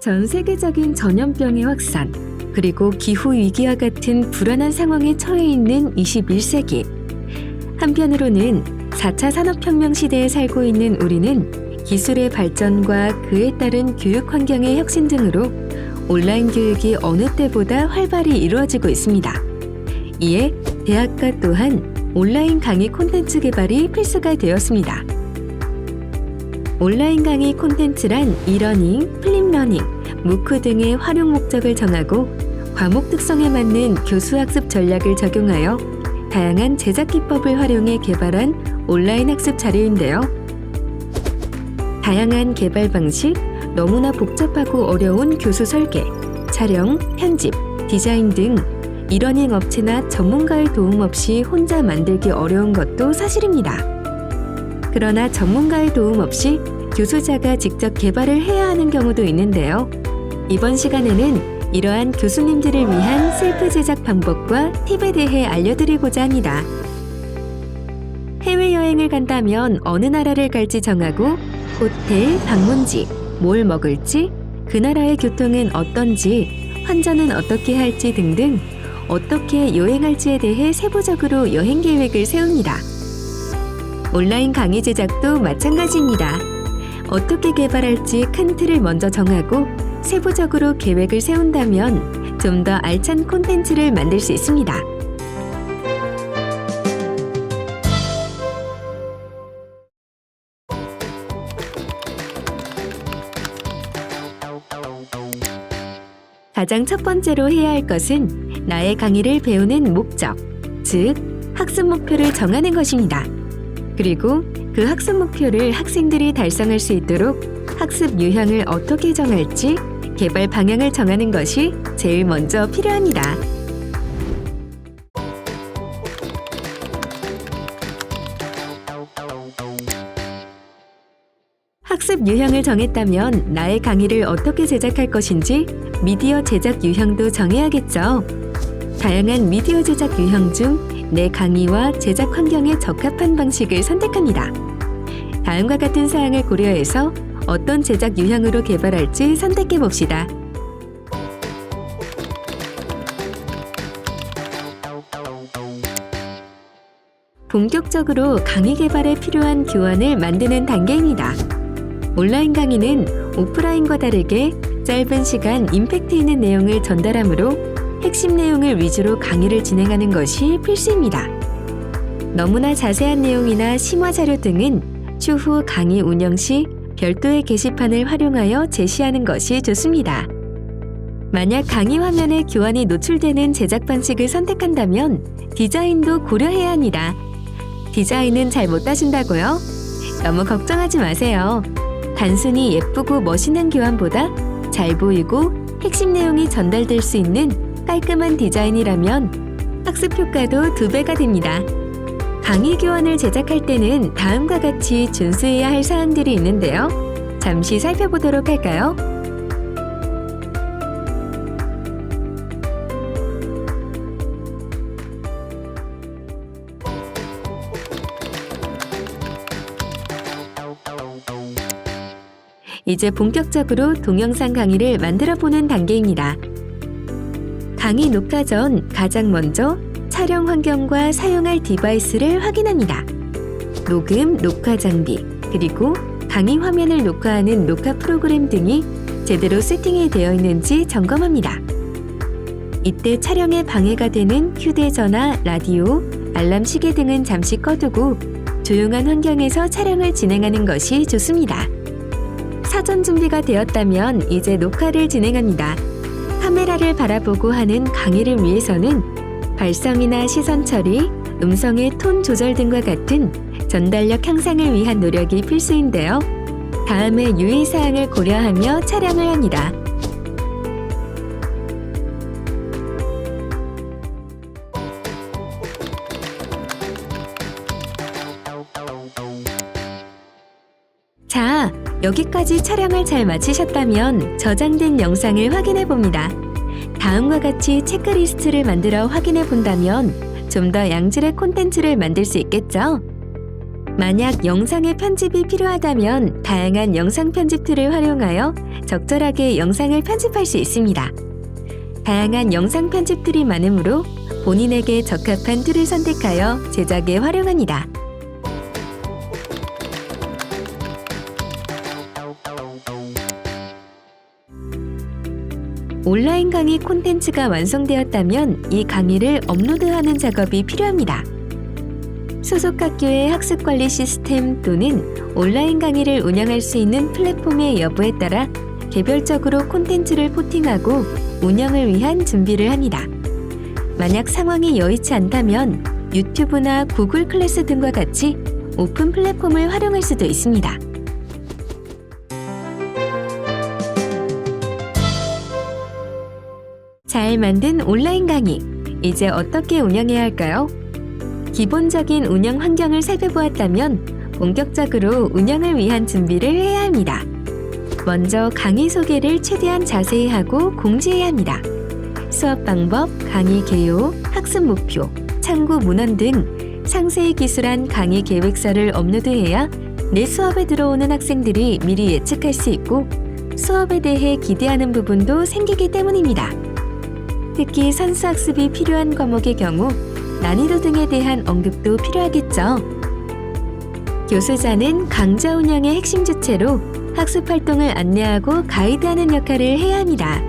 전 세계적인 전염병의 확산, 그리고 기후위기와 같은 불안한 상황에 처해 있는 21세기. 한편으로는 4차 산업혁명 시대에 살고 있는 우리는 기술의 발전과 그에 따른 교육 환경의 혁신 등으로 온라인 교육이 어느 때보다 활발히 이루어지고 있습니다. 이에 대학가 또한 온라인 강의 콘텐츠 개발이 필수가 되었습니다. 온라인 강의 콘텐츠란 이러닝, 플립러닝, 무크 등의 활용 목적을 정하고 과목 특성에 맞는 교수학습 전략을 적용하여 다양한 제작 기법을 활용해 개발한 온라인 학습 자료인데요. 다양한 개발 방식, 너무나 복잡하고 어려운 교수 설계, 촬영, 편집, 디자인 등 이러닝 업체나 전문가의 도움 없이 혼자 만들기 어려운 것도 사실입니다. 그러나 전문가의 도움 없이 교수자가 직접 개발을 해야 하는 경우도 있는데요. 이번 시간에는 이러한 교수님들을 위한 셀프 제작 방법과 팁에 대해 알려드리고자 합니다. 해외여행을 간다면 어느 나라를 갈지 정하고 호텔, 방문지, 뭘 먹을지, 그 나라의 교통은 어떤지, 환전은 어떻게 할지 등등 어떻게 여행할지에 대해 세부적으로 여행 계획을 세웁니다. 온라인 강의 제작도 마찬가지입니다. 어떻게 개발할지 큰 틀을 먼저 정하고 세부적으로 계획을 세운다면 좀 더 알찬 콘텐츠를 만들 수 있습니다. 가장 첫 번째로 해야 할 것은 나의 강의를 배우는 목적, 즉 학습 목표를 정하는 것입니다. 그리고 그 학습 목표를 학생들이 달성할 수 있도록 학습 유형을 어떻게 정할지 개발 방향을 정하는 것이 제일 먼저 필요합니다. 학습 유형을 정했다면 나의 강의를 어떻게 제작할 것인지 미디어 제작 유형도 정해야겠죠. 다양한 미디어 제작 유형 중 내 강의와 제작 환경에 적합한 방식을 선택합니다. 다음과 같은 사항을 고려해서 어떤 제작 유형으로 개발할지 선택해 봅시다. 본격적으로 강의 개발에 필요한 교환을 만드는 단계입니다. 온라인 강의는 오프라인과 다르게 짧은 시간 임팩트 있는 내용을 전달하므로 핵심 내용을 위주로 강의를 진행하는 것이 필수입니다. 너무나 자세한 내용이나 심화 자료 등은 추후 강의 운영 시 별도의 게시판을 활용하여 제시하는 것이 좋습니다. 만약 강의 화면에 교환이 노출되는 제작 방식을 선택한다면 디자인도 고려해야 합니다. 디자인은 잘 못 따진다고요? 너무 걱정하지 마세요. 단순히 예쁘고 멋있는 교환보다 잘 보이고 핵심 내용이 전달될 수 있는 깔끔한 디자인이라면 학습 효과도 2배가 됩니다. 강의 교환을 제작할 때는 다음과 같이 준수해야 할 사항들이 있는데요. 잠시 살펴보도록 할까요? 이제 본격적으로 동영상 강의를 만들어보는 단계입니다. 강의 녹화 전 가장 먼저 촬영 환경과 사용할 디바이스를 확인합니다. 녹음, 녹화 장비, 그리고 강의 화면을 녹화하는 녹화 프로그램 등이 제대로 세팅이 되어 있는지 점검합니다. 이때 촬영에 방해가 되는 휴대전화, 라디오, 알람 시계 등은 잠시 꺼두고 조용한 환경에서 촬영을 진행하는 것이 좋습니다. 사전 준비가 되었다면 이제 녹화를 진행합니다. 카메라를 바라보고 하는 강의를 위해서는 발성이나 시선 처리, 음성의 톤 조절 등과 같은 전달력 향상을 위한 노력이 필수인데요. 다음에 유의사항을 고려하며 촬영을 합니다. 자, 여기까지 촬영을 잘 마치셨다면 저장된 영상을 확인해 봅니다. 다음과 같이 체크리스트를 만들어 확인해 본다면 좀 더 양질의 콘텐츠를 만들 수 있겠죠? 만약 영상의 편집이 필요하다면 다양한 영상 편집 툴을 활용하여 적절하게 영상을 편집할 수 있습니다. 다양한 영상 편집 툴이 많으므로 본인에게 적합한 툴을 선택하여 제작에 활용합니다. 온라인 강의 콘텐츠가 완성되었다면 이 강의를 업로드하는 작업이 필요합니다. 소속 학교의 학습관리 시스템 또는 온라인 강의를 운영할 수 있는 플랫폼의 여부에 따라 개별적으로 콘텐츠를 포팅하고 운영을 위한 준비를 합니다. 만약 상황이 여의치 않다면 유튜브나 구글 클래스 등과 같이 오픈 플랫폼을 활용할 수도 있습니다. 잘 만든 온라인 강의, 이제 어떻게 운영해야 할까요? 기본적인 운영 환경을 살펴보았다면 본격적으로 운영을 위한 준비를 해야 합니다. 먼저 강의 소개를 최대한 자세히 하고 공지해야 합니다. 수업 방법, 강의 개요, 학습 목표, 참고 문헌 등 상세히 기술한 강의 계획서를 업로드해야 내 수업에 들어오는 학생들이 미리 예측할 수 있고 수업에 대해 기대하는 부분도 생기기 때문입니다. 특히 선수학습이 필요한 과목의 경우 난이도 등에 대한 언급도 필요하겠죠. 교수자는 강좌 운영의 핵심 주체로 학습 활동을 안내하고 가이드하는 역할을 해야 합니다.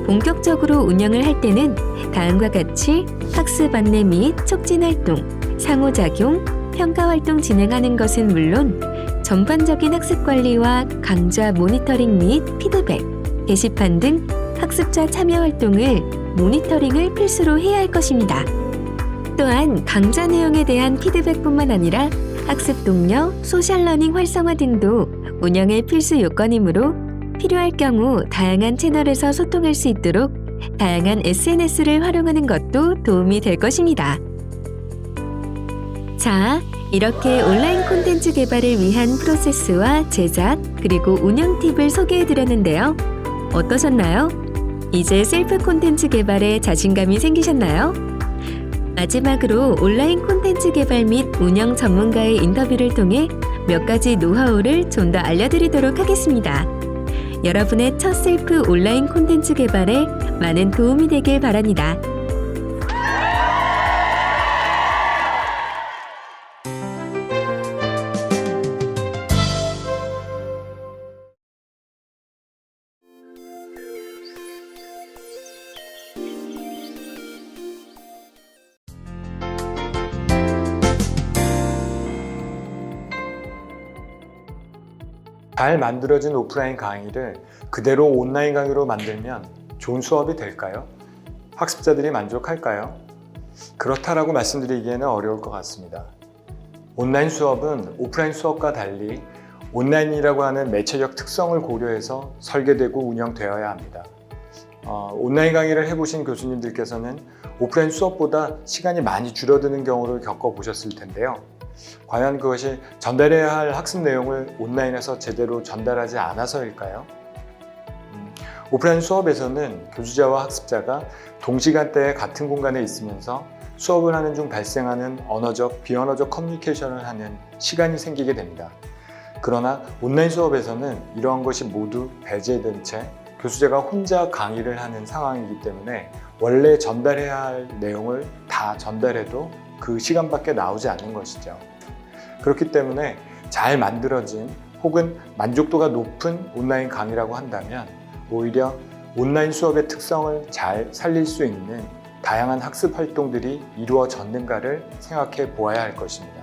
본격적으로 운영을 할 때는 다음과 같이 학습 안내 및 촉진 활동, 상호작용, 평가 활동 진행하는 것은 물론 전반적인 학습 관리와 강좌 모니터링 및 피드백, 게시판 등 학습자 참여 활동을 모니터링을 필수로 해야 할 것입니다. 또한 강좌 내용에 대한 피드백뿐만 아니라 학습 독려, 소셜러닝 활성화 등도 운영의 필수 요건이므로 필요할 경우 다양한 채널에서 소통할 수 있도록 다양한 SNS를 활용하는 것도 도움이 될 것입니다. 자, 이렇게 온라인 콘텐츠 개발을 위한 프로세스와 제작, 그리고 운영 팁을 소개해드렸는데요. 어떠셨나요? 이제 셀프 콘텐츠 개발에 자신감이 생기셨나요? 마지막으로 온라인 콘텐츠 개발 및 운영 전문가의 인터뷰를 통해 몇 가지 노하우를 좀 더 알려드리도록 하겠습니다. 여러분의 첫 셀프 온라인 콘텐츠 개발에 많은 도움이 되길 바랍니다. 잘 만들어진 오프라인 강의를 그대로 온라인 강의로 만들면 좋은 수업이 될까요? 학습자들이 만족할까요? 그렇다라고 말씀드리기에는 어려울 것 같습니다. 온라인 수업은 오프라인 수업과 달리 온라인이라고 하는 매체적 특성을 고려해서 설계되고 운영되어야 합니다. 온라인 강의를 해보신 교수님들께서는 오프라인 수업보다 시간이 많이 줄어드는 경우를 겪어보셨을 텐데요. 과연 그것이 전달해야 할 학습 내용을 온라인에서 제대로 전달하지 않아서일까요? 오프라인 수업에서는 교수자와 학습자가 동시간대에 같은 공간에 있으면서 수업을 하는 중 발생하는 언어적, 비언어적 커뮤니케이션을 하는 시간이 생기게 됩니다. 그러나 온라인 수업에서는 이러한 것이 모두 배제된 채 교수자가 혼자 강의를 하는 상황이기 때문에 원래 전달해야 할 내용을 다 전달해도 그 시간밖에 나오지 않는 것이죠. 그렇기 때문에 잘 만들어진 혹은 만족도가 높은 온라인 강의라고 한다면 오히려 온라인 수업의 특성을 잘 살릴 수 있는 다양한 학습 활동들이 이루어졌는가를 생각해 보아야 할 것입니다.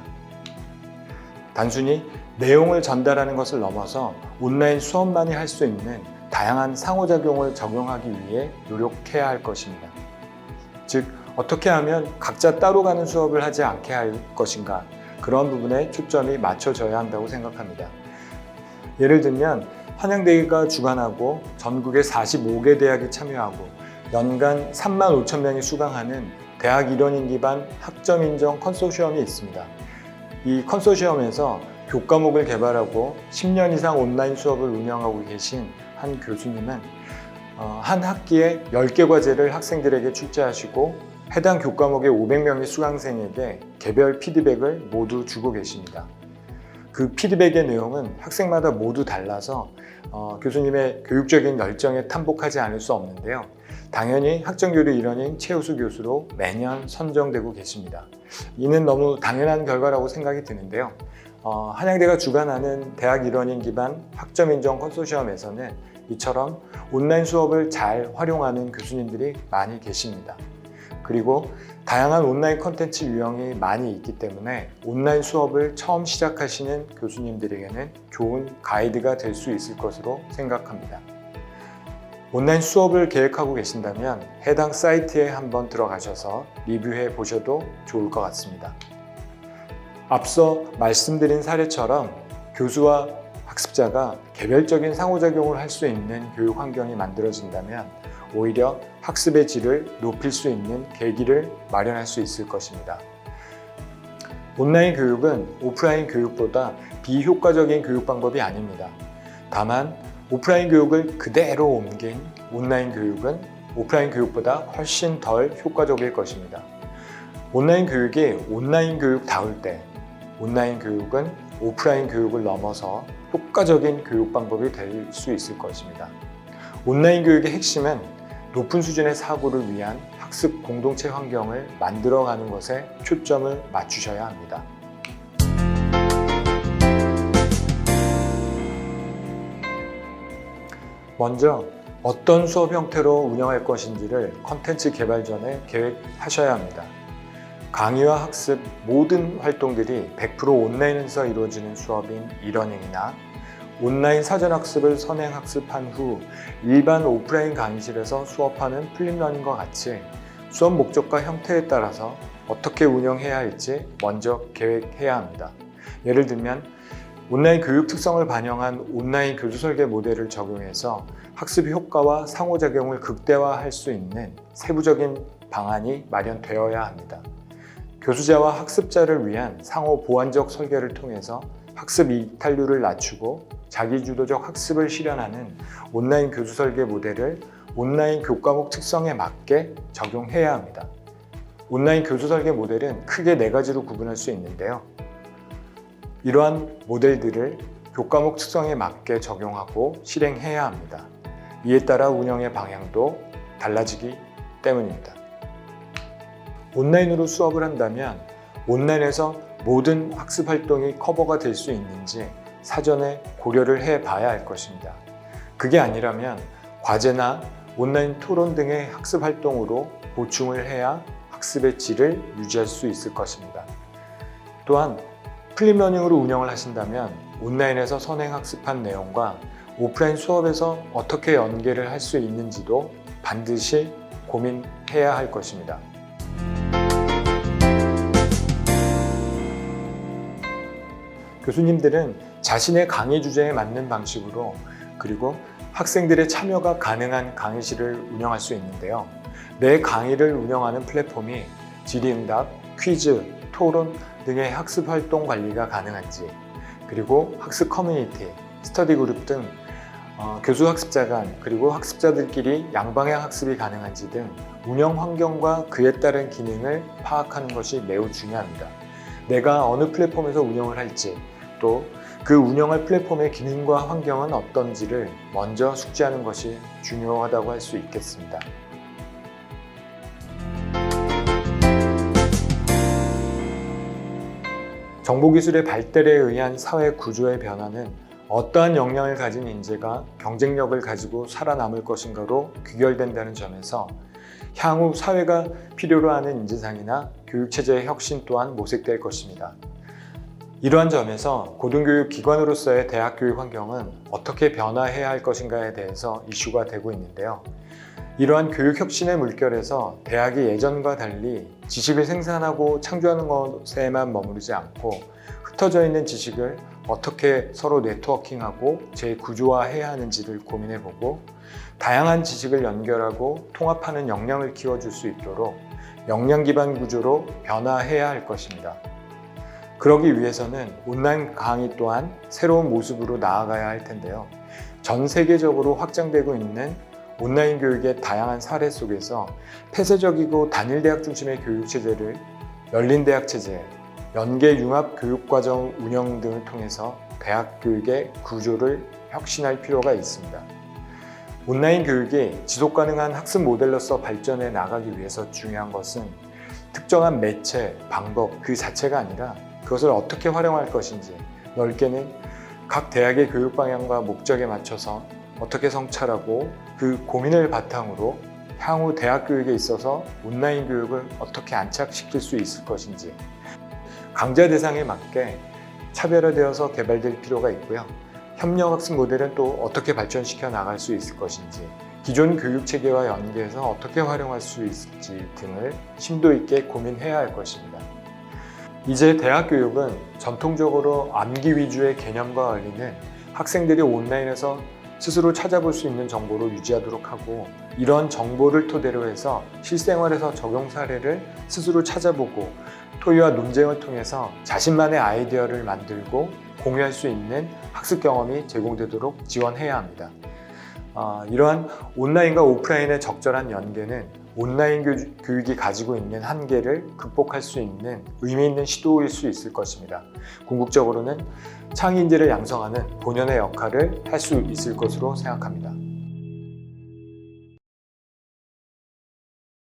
단순히 내용을 전달하는 것을 넘어서 온라인 수업만이 할 수 있는 다양한 상호작용을 적용하기 위해 노력해야 할 것입니다. 즉, 어떻게 하면 각자 따로 가는 수업을 하지 않게 할 것인가, 그런 부분에 초점이 맞춰져야 한다고 생각합니다. 예를 들면 한양대가 주관하고 전국의 45개 대학이 참여하고 연간 3만 5천 명이 수강하는 대학 일원인 기반 학점 인정 컨소시엄이 있습니다. 이 컨소시엄에서 교과목을 개발하고 10년 이상 온라인 수업을 운영하고 계신 한 교수님은 한 학기에 10개 과제를 학생들에게 출제하시고 해당 교과목의 500명의 수강생에게 개별 피드백을 모두 주고 계십니다. 그 피드백의 내용은 학생마다 모두 달라서 교수님의 교육적인 열정에 탐복하지 않을 수 없는데요. 당연히 학점교류 일원인 최우수 교수로 매년 선정되고 계십니다. 이는 너무 당연한 결과라고 생각이 드는데요. 한양대가 주관하는 대학 일원인 기반 학점인정 컨소시엄에서는 이처럼 온라인 수업을 잘 활용하는 교수님들이 많이 계십니다. 그리고 다양한 온라인 콘텐츠 유형이 많이 있기 때문에 온라인 수업을 처음 시작하시는 교수님들에게는 좋은 가이드가 될 수 있을 것으로 생각합니다. 온라인 수업을 계획하고 계신다면 해당 사이트에 한번 들어가셔서 리뷰해 보셔도 좋을 것 같습니다. 앞서 말씀드린 사례처럼 교수와 학습자가 개별적인 상호작용을 할 수 있는 교육 환경이 만들어진다면 오히려 학습의 질을 높일 수 있는 계기를 마련할 수 있을 것입니다. 온라인 교육은 오프라인 교육보다 비효과적인 교육 방법이 아닙니다. 다만 오프라인 교육을 그대로 옮긴 온라인 교육은 오프라인 교육보다 훨씬 덜 효과적일 것입니다. 온라인 교육이 온라인 교육다울 때 온라인 교육은 오프라인 교육을 넘어서 효과적인 교육 방법이 될 수 있을 것입니다. 온라인 교육의 핵심은 높은 수준의 사고를 위한 학습 공동체 환경을 만들어가는 것에 초점을 맞추셔야 합니다. 먼저 어떤 수업 형태로 운영할 것인지를 콘텐츠 개발 전에 계획하셔야 합니다. 강의와 학습 모든 활동들이 100% 온라인에서 이루어지는 수업인 이러닝이나 온라인 사전학습을 선행학습한 후 일반 오프라인 강의실에서 수업하는 플립러닝과 같이 수업 목적과 형태에 따라서 어떻게 운영해야 할지 먼저 계획해야 합니다. 예를 들면 온라인 교육 특성을 반영한 온라인 교수 설계 모델을 적용해서 학습 효과와 상호작용을 극대화할 수 있는 세부적인 방안이 마련되어야 합니다. 교수자와 학습자를 위한 상호 보완적 설계를 통해서 학습 이탈률을 낮추고 자기주도적 학습을 실현하는 온라인 교수 설계 모델을 온라인 교과목 특성에 맞게 적용해야 합니다. 온라인 교수 설계 모델은 크게 4가지로 구분할 수 있는데요. 이러한 모델들을 교과목 특성에 맞게 적용하고 실행해야 합니다. 이에 따라 운영의 방향도 달라지기 때문입니다. 온라인으로 수업을 한다면 온라인에서 모든 학습 활동이 커버가 될 수 있는지 사전에 고려를 해봐야 할 것입니다. 그게 아니라면 과제나 온라인 토론 등의 학습 활동으로 보충을 해야 학습의 질을 유지할 수 있을 것입니다. 또한 플립러닝으로 운영을 하신다면 온라인에서 선행학습한 내용과 오프라인 수업에서 어떻게 연계를 할 수 있는지도 반드시 고민해야 할 것입니다. 교수님들은 자신의 강의 주제에 맞는 방식으로 그리고 학생들의 참여가 가능한 강의실을 운영할 수 있는데요. 내 강의를 운영하는 플랫폼이 질의응답, 퀴즈, 토론 등의 학습 활동 관리가 가능한지, 그리고 학습 커뮤니티, 스터디 그룹 등 교수 학습자 간 그리고 학습자들끼리 양방향 학습이 가능한지 등 운영 환경과 그에 따른 기능을 파악하는 것이 매우 중요합니다. 내가 어느 플랫폼에서 운영을 할지, 또 그 운영할 플랫폼의 기능과 환경은 어떤지를 먼저 숙지하는 것이 중요하다고 할 수 있겠습니다. 정보기술의 발달에 의한 사회 구조의 변화는 어떠한 역량을 가진 인재가 경쟁력을 가지고 살아남을 것인가로 귀결된다는 점에서 향후 사회가 필요로 하는 인재상이나 교육체제의 혁신 또한 모색될 것입니다. 이러한 점에서 고등교육 기관으로서의 대학 교육 환경은 어떻게 변화해야 할 것인가에 대해서 이슈가 되고 있는데요. 이러한 교육 혁신의 물결에서 대학이 예전과 달리 지식을 생산하고 창조하는 것에만 머무르지 않고 흩어져 있는 지식을 어떻게 서로 네트워킹하고 재구조화해야 하는지를 고민해보고 다양한 지식을 연결하고 통합하는 역량을 키워줄 수 있도록 역량 기반 구조로 변화해야 할 것입니다. 그러기 위해서는 온라인 강의 또한 새로운 모습으로 나아가야 할 텐데요. 전 세계적으로 확장되고 있는 온라인 교육의 다양한 사례 속에서 폐쇄적이고 단일 대학 중심의 교육 체제를 열린 대학 체제, 연계 융합 교육과정 운영 등을 통해서 대학 교육의 구조를 혁신할 필요가 있습니다. 온라인 교육이 지속가능한 학습 모델로서 발전해 나가기 위해서 중요한 것은 특정한 매체, 방법 그 자체가 아니라 그것을 어떻게 활용할 것인지, 넓게는 각 대학의 교육 방향과 목적에 맞춰서 어떻게 성찰하고 그 고민을 바탕으로 향후 대학 교육에 있어서 온라인 교육을 어떻게 안착시킬 수 있을 것인지, 강좌 대상에 맞게 차별화되어서 개발될 필요가 있고요. 협력 학습 모델은 또 어떻게 발전시켜 나갈 수 있을 것인지, 기존 교육 체계와 연계해서 어떻게 활용할 수 있을지 등을 심도 있게 고민해야 할 것입니다. 이제 대학 교육은 전통적으로 암기 위주의 개념과 관리는 학생들이 온라인에서 스스로 찾아볼 수 있는 정보로 유지하도록 하고, 이런 정보를 토대로 해서 실생활에서 적용 사례를 스스로 찾아보고 토의와 논쟁을 통해서 자신만의 아이디어를 만들고 공유할 수 있는 학습 경험이 제공되도록 지원해야 합니다. 이러한 온라인과 오프라인의 적절한 연계는 온라인 교육이 가지고 있는 한계를 극복할 수 있는 의미 있는 시도일 수 있을 것입니다. 궁극적으로는 창의 인재를 양성하는 본연의 역할을 할 수 있을 것으로 생각합니다.